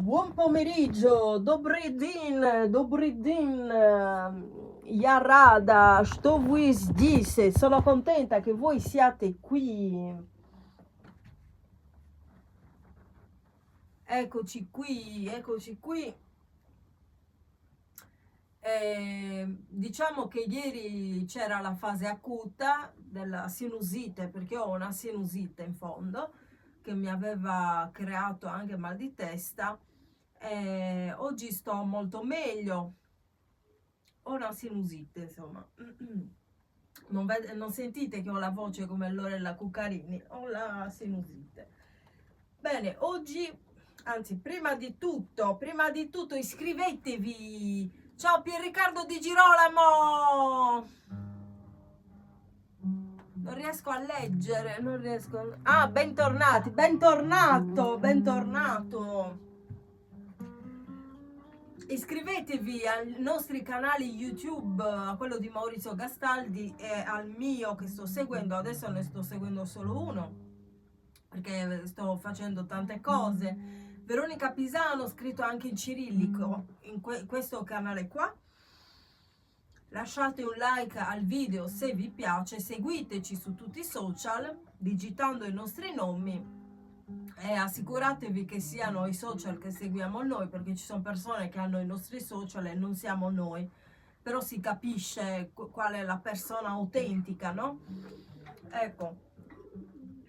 Buon pomeriggio, добрый день, я rada, что вы здесь, sono contenta che voi siate qui. Eccoci qui, eccoci qui. Diciamo che ieri c'era la fase acuta della sinusite, perché ho una sinusite in fondo che mi aveva creato anche mal di testa. Oggi sto molto meglio, ho una sinusite, insomma. Non sentite che ho la voce come Lorella Cuccarini, ho la sinusite. Bene, oggi, anzi, prima di tutto, iscrivetevi. Ciao Pier Riccardo Di Girolamo! Non riesco a leggere, non riesco. Ah, bentornati, bentornato. Iscrivetevi ai nostri canali YouTube, a quello di Maurizio Gastaldi e al mio che sto seguendo. Adesso ne sto seguendo solo uno perché sto facendo tante cose. Veronica Pisano, scritto anche in cirillico in questo canale qua. Lasciate un like al video se vi piace, seguiteci su tutti i social digitando i nostri nomi e assicuratevi che siano i social che seguiamo noi, perché ci sono persone che hanno i nostri social e non siamo noi, però si capisce qual è la persona autentica, no? Ecco,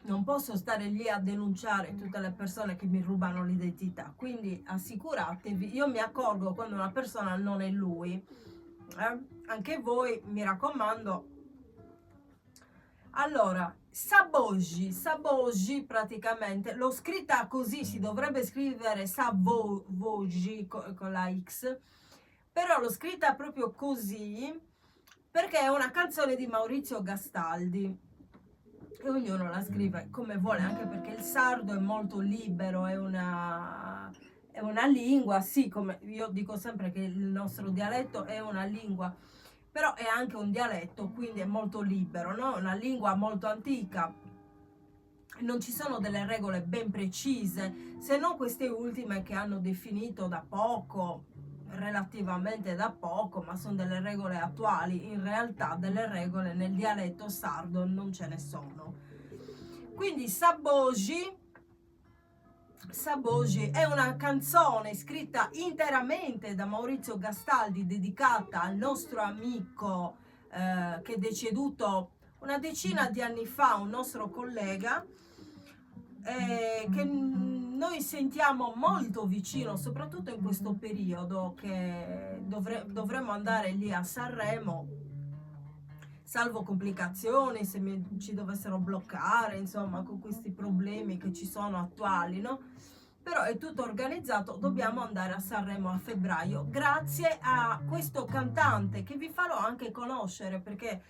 non posso stare lì a denunciare tutte le persone che mi rubano l'identità, quindi assicuratevi. Io mi accorgo quando una persona non è lui, anche voi, mi raccomando. Allora, Sabogi praticamente, l'ho scritta così, si dovrebbe scrivere Savogi con la X, però l'ho scritta proprio così perché è una canzone di Maurizio Gastaldi e ognuno la scrive come vuole, anche perché il sardo è molto libero, è una lingua, sì, come io dico sempre che il nostro dialetto è una lingua, però è anche un dialetto, quindi è molto libero, no? Una lingua molto antica, non ci sono delle regole ben precise, se non queste ultime che hanno definito da poco, relativamente da poco, ma sono delle regole attuali. In realtà delle regole nel dialetto sardo non ce ne sono. Quindi Sabogi è una canzone scritta interamente da Maurizio Gastaldi, dedicata al nostro amico che è deceduto una decina di anni fa, un nostro collega che noi sentiamo molto vicino, soprattutto in questo periodo che dovremmo andare lì a Sanremo, salvo complicazioni, se ci dovessero bloccare, insomma, con questi problemi che ci sono attuali, no? Però è tutto organizzato, dobbiamo andare a Sanremo a febbraio, grazie a questo cantante che vi farò anche conoscere, perché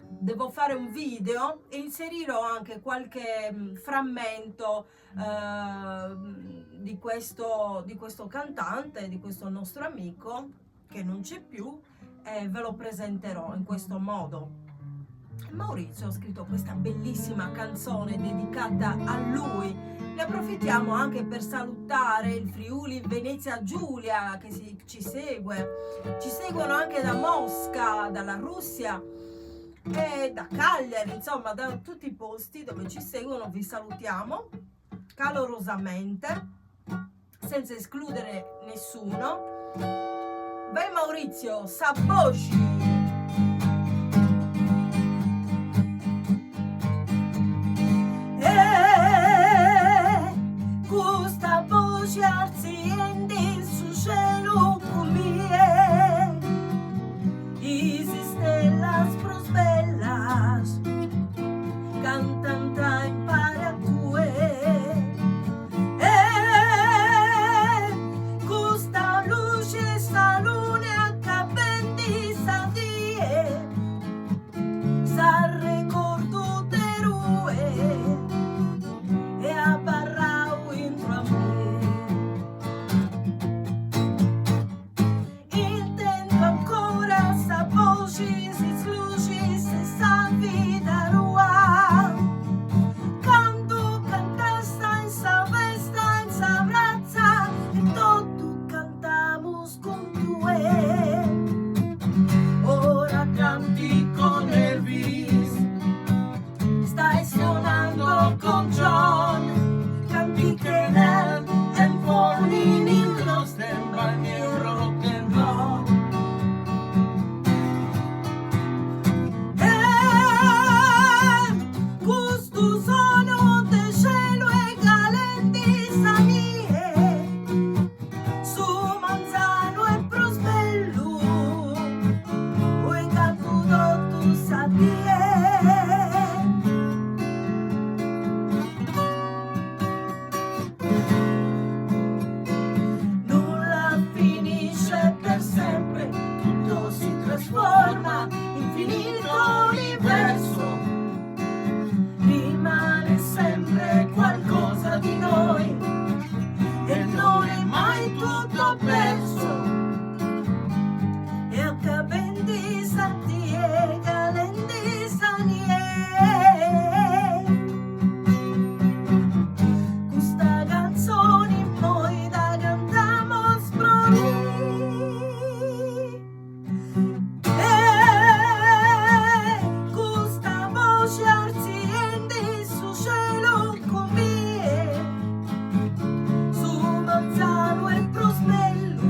devo fare un video e inserirò anche qualche frammento di questo cantante, di questo nostro amico che non c'è più, e ve lo presenterò in questo modo. Maurizio ha scritto questa bellissima canzone dedicata a lui. Ne approfittiamo anche per salutare il Friuli Venezia Giulia che ci segue. Ci seguono anche da Mosca, dalla Russia e da Cagliari, insomma da tutti i posti dove ci seguono. Vi salutiamo calorosamente, senza escludere nessuno. Vai Maurizio, Sabogi! Questa voce arziende su cielo cumie esiste las prospelas cantanta impara a tue questa luce salone accapendi sa di ferma, infinito universo, rimane sempre qualcosa di noi e non è mai tutto perso. E accabendi santie, calendi sanie, questa canzone poi da cantamos pro questa voce arziende su cielo come su manzano e prosmello,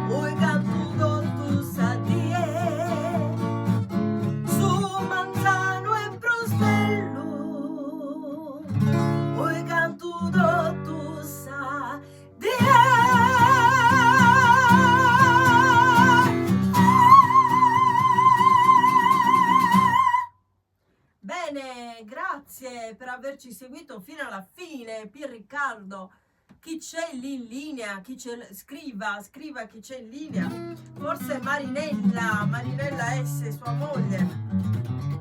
oi canto tu sadie, su manzano e prosmello, oi canto tu sadie. Bene, grazie per averci seguito fino alla fine. Pier Riccardo, chi c'è lì in linea? Chi c'è? Scriva chi c'è in linea. Forse Marinella S, sua moglie,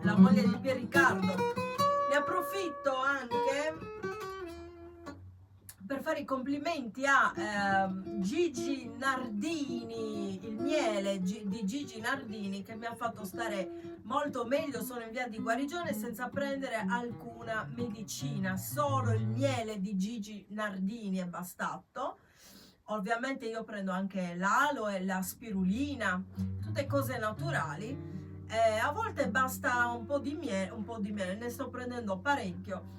la moglie di Pier Riccardo. Ne approfitto anche per fare i complimenti a Gigi Nardini, il miele di Gigi Nardini, che mi ha fatto stare molto meglio. Sono in via di guarigione senza prendere alcuna medicina, solo il miele di Gigi Nardini è bastato. Ovviamente io prendo anche l'aloe, la spirulina, tutte cose naturali. A volte basta un po' di miele, ne sto prendendo parecchio.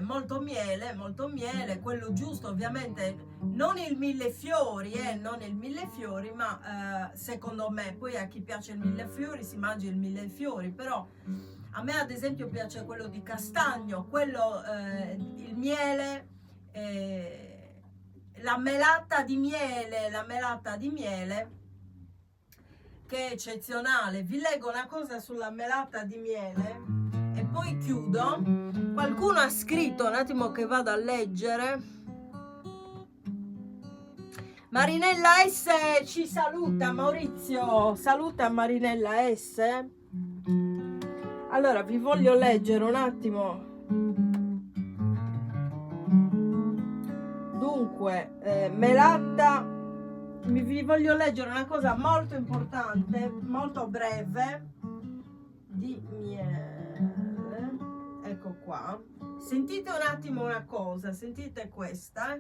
Molto miele, quello giusto, ovviamente non il millefiori, ma secondo me, poi a chi piace il millefiori si mangia il millefiori, però a me ad esempio piace quello di castagno, quello il miele, la melata di miele che è eccezionale. Vi leggo una cosa sulla melata di miele e poi chiudo. Qualcuno ha scritto, un attimo che vado a leggere. Marinella S ci saluta, Maurizio, saluta Marinella S. Allora vi voglio leggere un attimo. Dunque, melata, vi voglio leggere una cosa molto importante, molto breve, di miele. Ecco qua. Sentite un attimo una cosa, sentite questa.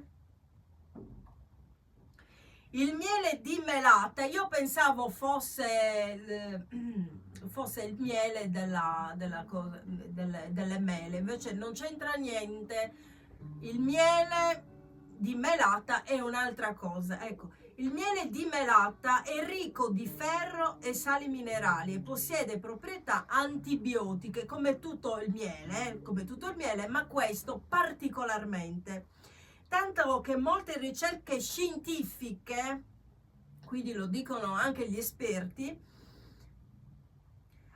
Il miele di melata, io pensavo fosse il miele delle mele, invece non c'entra niente. Il miele di melata è un'altra cosa. Ecco, il miele di melata è ricco di ferro e sali minerali e possiede proprietà antibiotiche come tutto il miele, ma questo particolarmente. Tanto che molte ricerche scientifiche, quindi lo dicono anche gli esperti,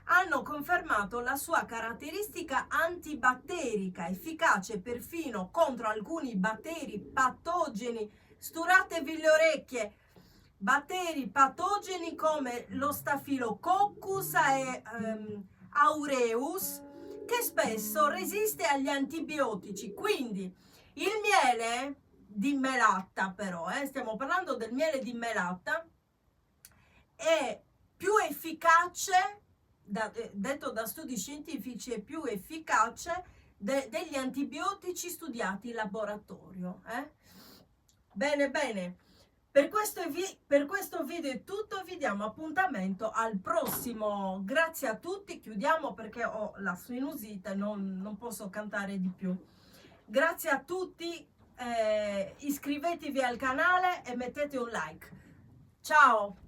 hanno confermato la sua caratteristica antibatterica, efficace perfino contro alcuni batteri patogeni. Sturatevi le orecchie. Batteri patogeni come lo Staphylococcus aureus, che spesso resiste agli antibiotici. Quindi il miele di melatta, però, stiamo parlando del miele di melatta, è più efficace, detto da studi scientifici, è più efficace degli antibiotici studiati in laboratorio. Bene, bene. Per questo video è tutto, vi diamo appuntamento al prossimo. Grazie a tutti, chiudiamo perché ho la sinusite, non posso cantare di più. Grazie a tutti, iscrivetevi al canale e mettete un like. Ciao!